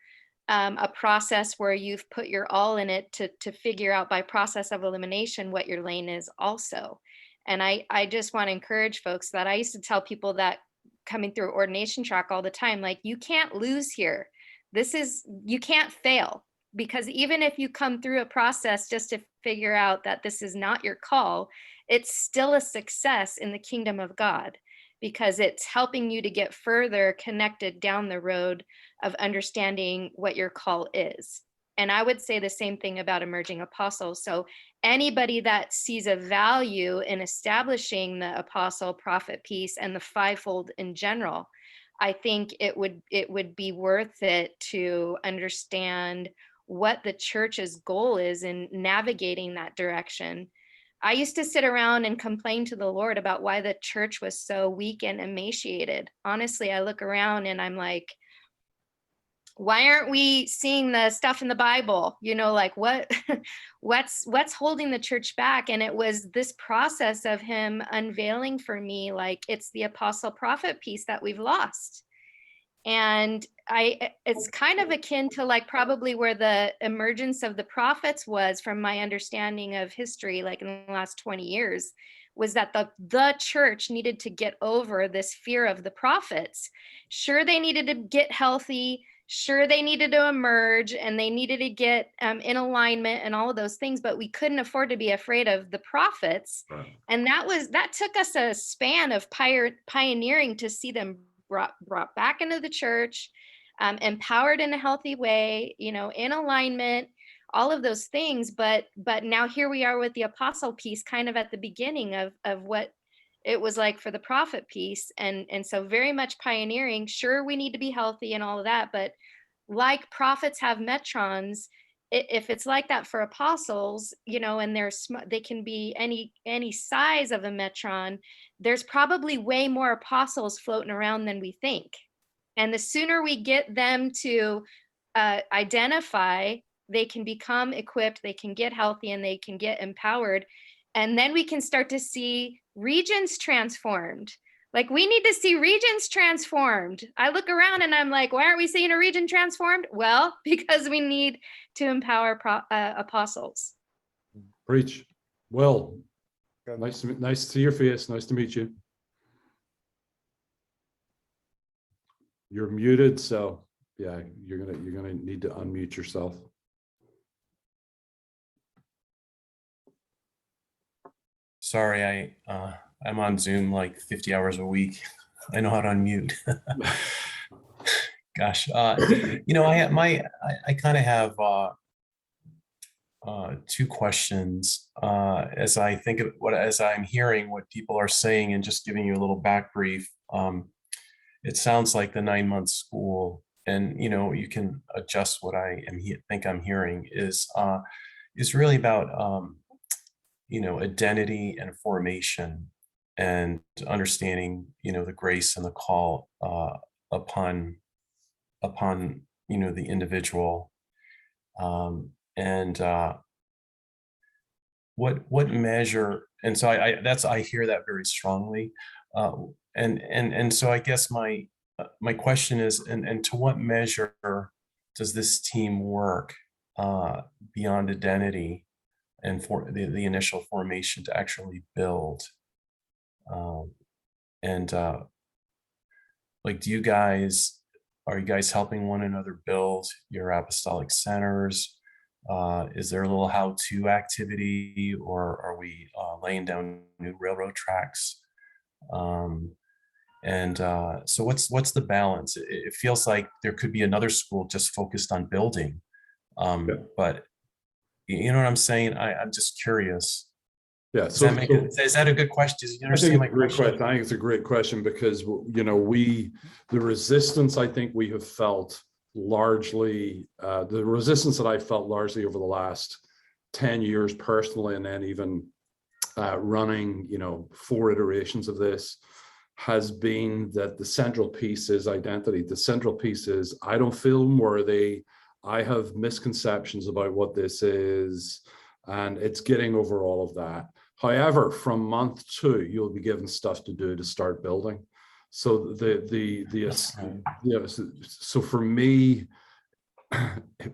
a process where you've put your all in it to figure out by process of elimination what your lane is also. And I just want to encourage folks that I used to tell people that coming through ordination track all the time, like, you can't lose here. You can't fail, because even if you come through a process just to figure out that this is not your call, it's still a success in the kingdom of God, because it's helping you to get further connected down the road of understanding what your call is. And I would say the same thing about emerging apostles. So anybody that sees a value in establishing the apostle, prophet piece and the fivefold in general, I think it would be worth it to understand what the church's goal is in navigating that direction. I used to sit around and complain to the Lord about why the church was so weak and emaciated. Honestly, I look around and I'm like, why aren't we seeing the stuff in the Bible? Like what's holding the church back? And it was this process of him unveiling for me, like, it's the apostle prophet piece that we've lost. And it's kind of akin to like probably where the emergence of the prophets was, from my understanding of history, like in the last 20 years, was that the church needed to get over this fear of the prophets. Sure, they needed to get healthy. Sure, they needed to emerge and they needed to get in alignment and all of those things, but we couldn't afford to be afraid of the prophets. Right. And that took us a span of pioneering to see them brought back into the church, empowered in a healthy way, in alignment, all of those things. But now here we are with the apostle piece, kind of at the beginning of what it was like for the prophet piece. And so very much pioneering. Sure, we need to be healthy and all of that, but like prophets have metrons, if it's like that for apostles, and they can be any size of a metron, there's probably way more apostles floating around than we think. And the sooner we get them to identify, they can become equipped, they can get healthy, and they can get empowered. And then we can start to see regions transformed. Like, we need to see regions transformed. I look around and I'm like, why aren't we seeing a region transformed? Well, because we need to empower apostles. Preach. Well, Good. nice to see your face. Nice to meet you. You're muted, so yeah, you're gonna need to unmute yourself. Sorry, I'm on Zoom like 50 hours a week. I know how to unmute. Gosh, I kind of have two questions as I think of as I'm hearing what people are saying and just giving you a little back brief. It sounds like the 9-month school, and you can adjust what I think I'm hearing is really about identity and formation and understanding the grace and the call upon the individual, and what measure. And so I hear that very strongly, and so I guess my question is, and to what measure does this team work beyond identity and for the initial formation to actually build, and like, are you guys helping one another build your apostolic centers? Is there a little how-to activity, or are we laying down new railroad tracks? So what's the balance? It feels like there could be another school just focused on building, but you know what I'm saying? I'm just curious. Yeah. Is that a good question? Do you understand my question? I think it's a great question, because the resistance I think we have felt largely, the resistance that I felt largely over the last 10 years personally, and then even running 4 iterations of this, has been that the central piece is identity. The central piece is, I don't feel worthy. I have misconceptions about what this is, and it's getting over all of that. However, from month 2, you'll be given stuff to do to start building. So so for me,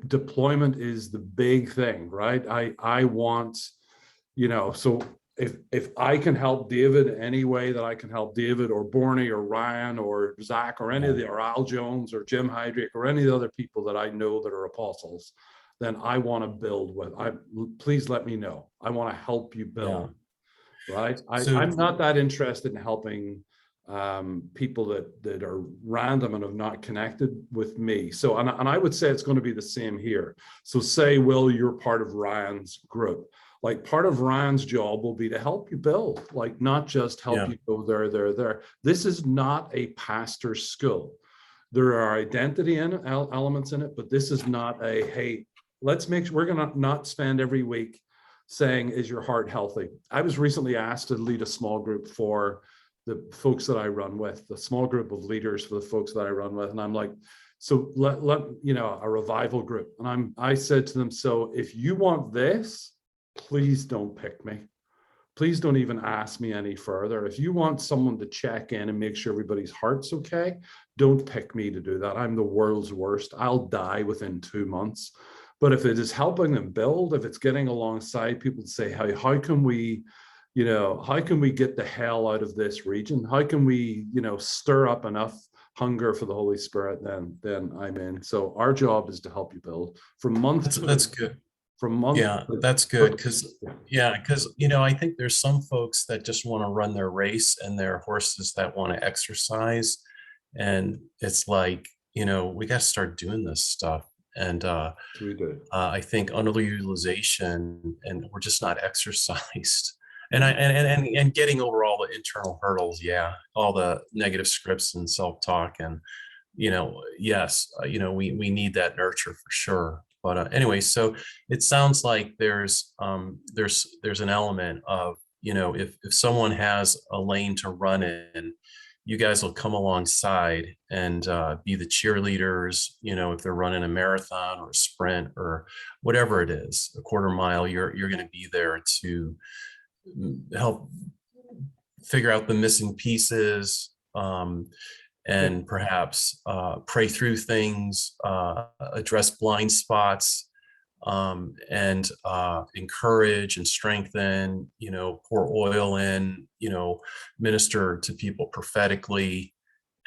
deployment is the big thing, right? I want, so if I can help David any way that I can help David, or Bourne, or Ryan, or Zach, or any of the, or Al Jones, or Jim Hydrick, or any of the other people that I know that are apostles, then I want to build with. Please let me know. I want to help you build, right? I'm not that interested in helping people that are random and have not connected with me. So, and I would say it's going to be the same here. So say, Will, you're part of Ryan's group. Like, part of Ryan's job will be to help you build, like, not just help you go there. This is not a pastor's school. There are identity elements in it, but this is not a, hey, let's make sure we're going to not spend every week saying, is your heart healthy? I was recently asked to lead a small group for the folks that I run with, the small group of leaders for the folks that I run with. And I'm like, so let a revival group. And I said to them, so if you want this, please don't pick me. Please don't even ask me any further. If you want someone to check in and make sure everybody's heart's okay, don't pick me to do that. I'm the world's worst. I'll die within 2 months. But if it is helping them build, if it's getting alongside people to say, hey, how can we get the hell out of this region? How can we, stir up enough hunger for the Holy Spirit? Then I'm in. So our job is to help you build from month. That's good. From month. Yeah, that's good, because I think there's some folks that just want to run their race, and there are horses that want to exercise, and it's like, we got to start doing this stuff. And we do. I think underutilization, and we're just not exercised. And getting over all the internal hurdles, all the negative scripts and self-talk, and yes, we need that nurture for sure. But anyway, so it sounds like there's an element of, if someone has a lane to run in, you guys will come alongside and be the cheerleaders. If they're running a marathon or a sprint or whatever it is, a quarter mile, you're going to be there to help figure out the missing pieces, and perhaps pray through things, address blind spots, and encourage and strengthen, pour oil in, minister to people prophetically.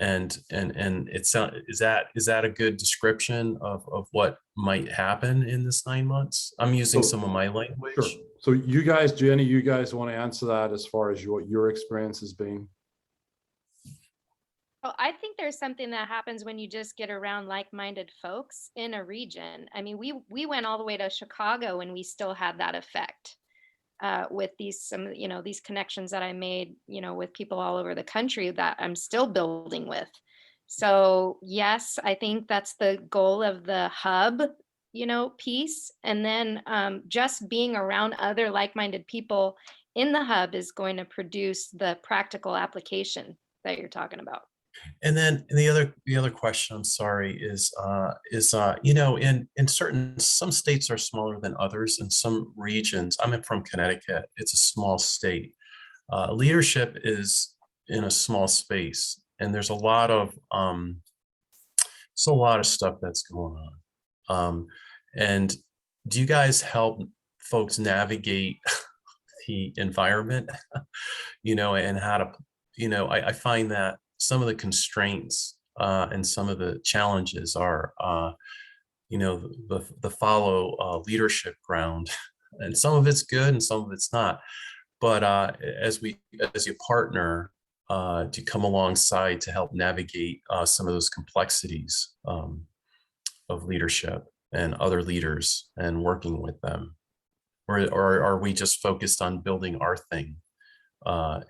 And it's, is that a good description of what might happen in this 9 months? I'm using some of my language. Sure. So you guys, do any of you guys want to answer that as far as what your experience has been? Well, I think there's something that happens when you just get around like-minded folks in a region. I mean, we went all the way to Chicago and we still had that effect with these connections that I made, with people all over the country that I'm still building with. So yes, I think that's the goal of the hub, piece. And then just being around other like-minded people in the hub is going to produce the practical application that you're talking about. And then the other question, I'm sorry, is in some states are smaller than others. In some regions, I'm from Connecticut. It's a small state. Leadership is in a small space, and there's a lot of stuff that's going on. And do you guys help folks navigate the environment? And how to, I find that some of the constraints and some of the challenges are, the follow leadership ground, and some of it's good and some of it's not. But as you partner to come alongside to help navigate some of those complexities of leadership and other leaders and working with them, or are we just focused on building our thing?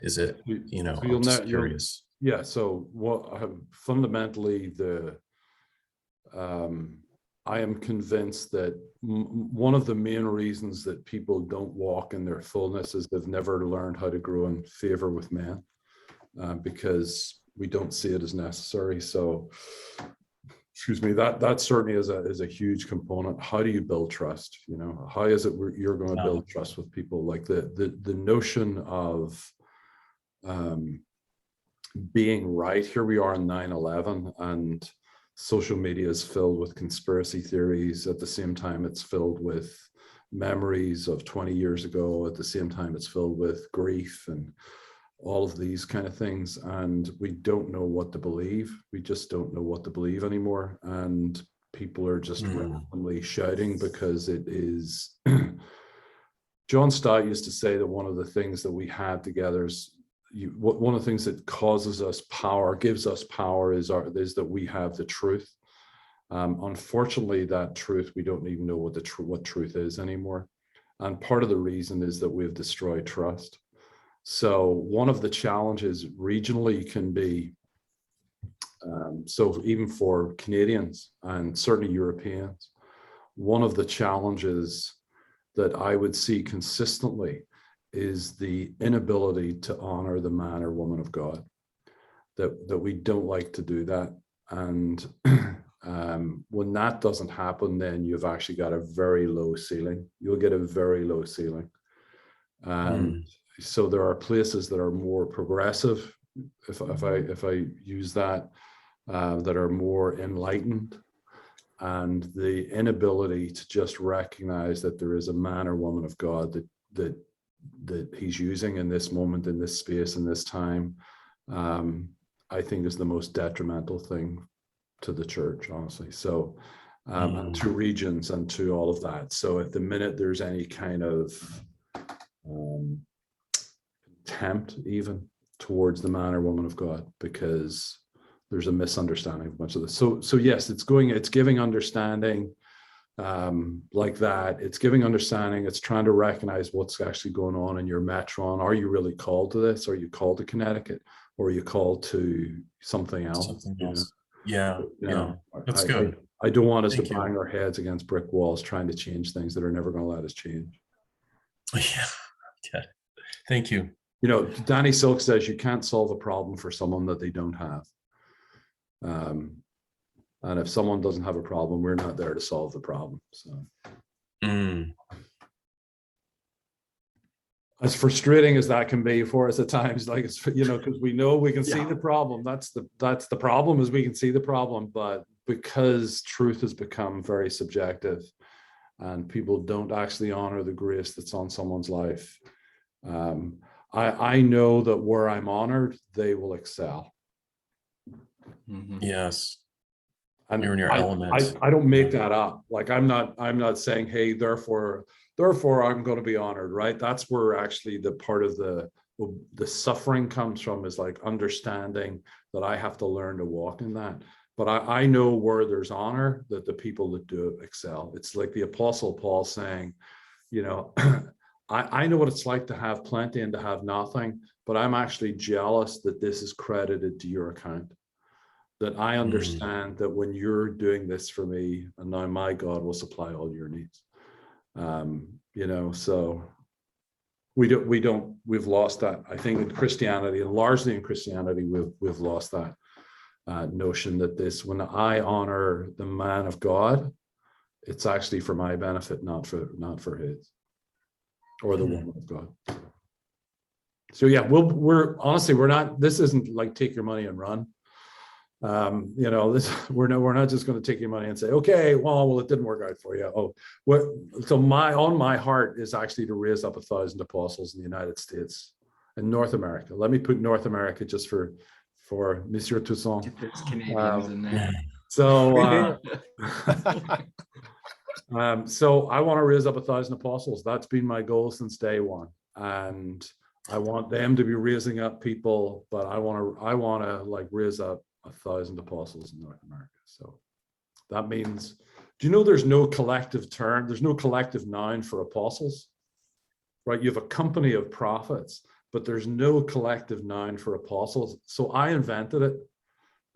Is it, I'm just curious. Yeah, so fundamentally, I am convinced that one of the main reasons that people don't walk in their fullness is they've never learned how to grow in favor with men, because we don't see it as necessary. So, excuse me, that certainly is a huge component. How do you build trust? How is it you're going to build trust with people? Like the notion of being right. Here we are in 9/11, and social media is filled with conspiracy theories. At the same time, it's filled with memories of 20 years ago. At the same time, it's filled with grief and all of these kind of things. And we don't know what to believe. We just don't know what to believe anymore. And people are just randomly shouting because it is. John Stott used to say that one of the things that we had together is, one of the things that causes us power, gives us power, is that we have the truth. Unfortunately, that truth, we don't even know what truth is anymore. And part of the reason is that we've destroyed trust. So one of the challenges regionally can be, so even for Canadians and certainly Europeans, one of the challenges that I would see consistently is the inability to honor the man or woman of God, that we don't like to do that. And when that doesn't happen, then you've actually got a very low ceiling. You'll get a very low ceiling. And so there are places that are more progressive, if I use that, that are more enlightened, and the inability to just recognize that there is a man or woman of God that he's using in this moment, in this space, in this time, I think is the most detrimental thing to the church, honestly. So, and to regions and to all of that. So at the minute there's any kind of contempt even towards the man or woman of God, because there's a misunderstanding of a bunch of this. So yes, it's giving understanding, like that. It's giving understanding. It's trying to recognize what's actually going on in your metron. Are you really called to this? Are you called to Connecticut, or are you called to something else? Something else. Yeah. That's I, good. I don't want us Thank to bang our heads against brick walls trying to change things that are never going to let us change. Yeah. Thank you. Danny Silk says you can't solve a problem for someone that they don't have. And if someone doesn't have a problem, we're not there to solve the problem. So. as frustrating as that can be for us at times, like it's, you know, because we know we can see the problem. That's the problem, is we can see the problem, but because truth has become very subjective and people don't actually honor the grace that's on someone's life, I know that where I'm honored, they will excel. Yes. And you're in your element. I don't make that up. Like I'm not saying, hey, therefore I'm going to be honored, right? That's where actually the part of the suffering comes from, is like understanding that I have to learn to walk in that. But I know where there's honor, that the people that do it excel. It's like the Apostle Paul saying, you know, I know what it's like to have plenty and to have nothing, but I'm actually jealous that this is credited to your account. That I understand that when you're doing this for me, and now my God will supply all your needs. You know, so we've lost that. I think in Christianity, and largely in Christianity, we've lost that notion that this, when I honor the man of God, it's actually for my benefit, not for his or the woman of God. So yeah, we're honestly, this isn't like take your money and run. You know, we're not just going to take your money and say, okay, well, it didn't work out for you. So on my heart is actually to raise up 1,000 apostles in the United States and North America. Let me put North America just for Monsieur Toussaint. If it's Canadians in there. So, so I want to raise up 1,000 apostles. That's been my goal since day one, and I want them to be raising up people, but I want to like raise up 1,000 apostles in North America. So that means, do you know there's no collective term, there's no collective noun for apostles, right? You have a company of prophets, but there's no collective noun for apostles. So I invented it.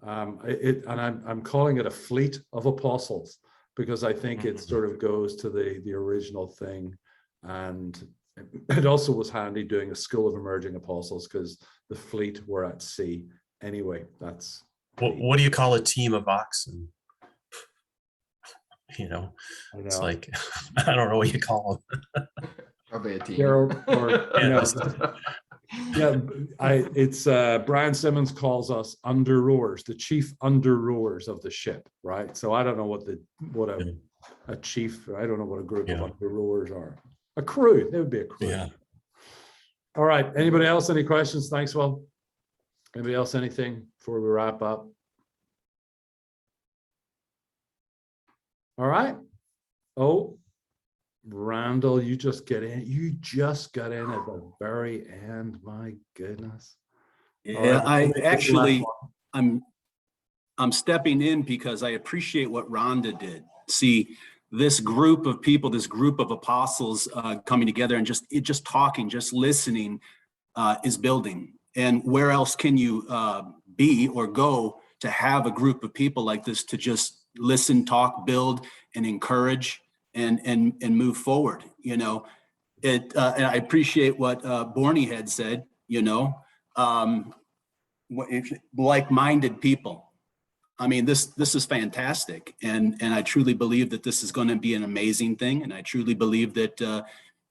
And I'm calling it a fleet of apostles, because I think it sort of goes to the original thing. And it also was handy doing a school of emerging apostles, because the fleet were at sea. Anyway, that's... What do you call a team of oxen? You know, it's like, I don't know what you call them. Probably a team. It's Brian Simmons calls us under rowers, the chief under rowers of the ship, right? So I don't know what a chief, I don't know what a group of under rowers are. A crew, they would be a crew. Yeah. All right, anybody else, any questions? Thanks, Will. Anybody else, anything before we wrap up? All right. Oh, Randall, you just got in at the very end. My goodness. Yeah, I'm stepping in because I appreciate what Rhonda did. See, this group of people, this group of apostles coming together and just talking, just listening is building. And where else can you be or go to have a group of people like this to just listen, talk, build, and encourage and move forward? You know, and I appreciate what Bourne had said. You know, like-minded people. I mean, this is fantastic, and I truly believe that this is going to be an amazing thing, and I truly believe that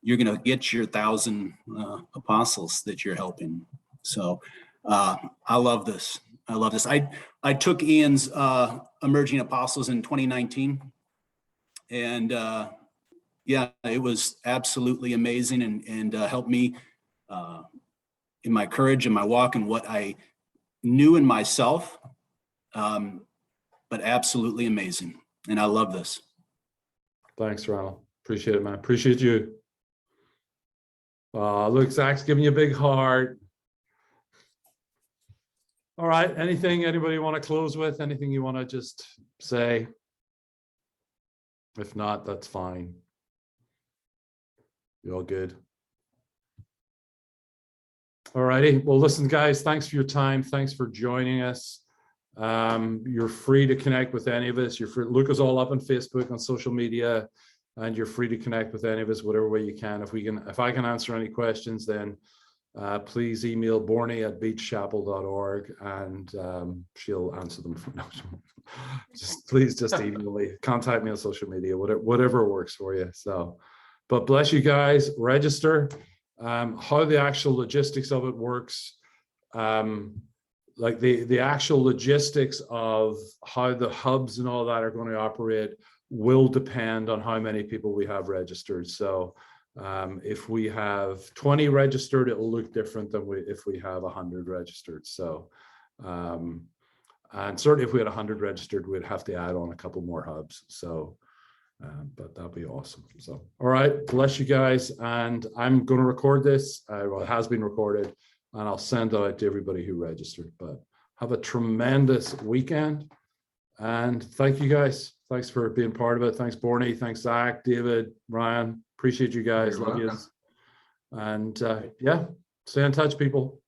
you're going to get your 1,000 apostles that you're helping. So I love this. I love this. I took Ian's Emerging Apostles in 2019, and yeah, it was absolutely amazing, and helped me in my courage and my walk and what I knew in myself. But absolutely amazing, and I love this. Thanks, Ronald. Appreciate it, man. Appreciate you. Look, Zach's giving you a big heart. All right, anything anybody want to close with? Anything you want to just say? If not, that's fine. You all good? All righty. Well, listen, guys, thanks for your time. Thanks for joining us. You're free to connect with any of us. You're free. Look us all up on Facebook, on social media, and you're free to connect with any of us whatever way you can. If I can answer any questions, then please email Borny@beachchapel.org, and she'll answer them. Please just email me. Contact me on social media, whatever works for you. So, but bless you guys. Register. How the actual logistics of it works, like the actual logistics of how the hubs and all that are going to operate will depend on how many people we have registered. So if we have 20 registered, it will look different than if we have 100 registered. So, and certainly if we had 100 registered, we'd have to add on a couple more hubs. So, but that'll be awesome. So, all right, bless you guys. And I'm going to record this. Well, it has been recorded, and I'll send it out to everybody who registered. But have a tremendous weekend. And thank you guys. Thanks for being part of it. Thanks, Bourne. Thanks, Zach, David, Ryan. Appreciate you guys. You're Love you. welcome. And yeah, stay in touch, people.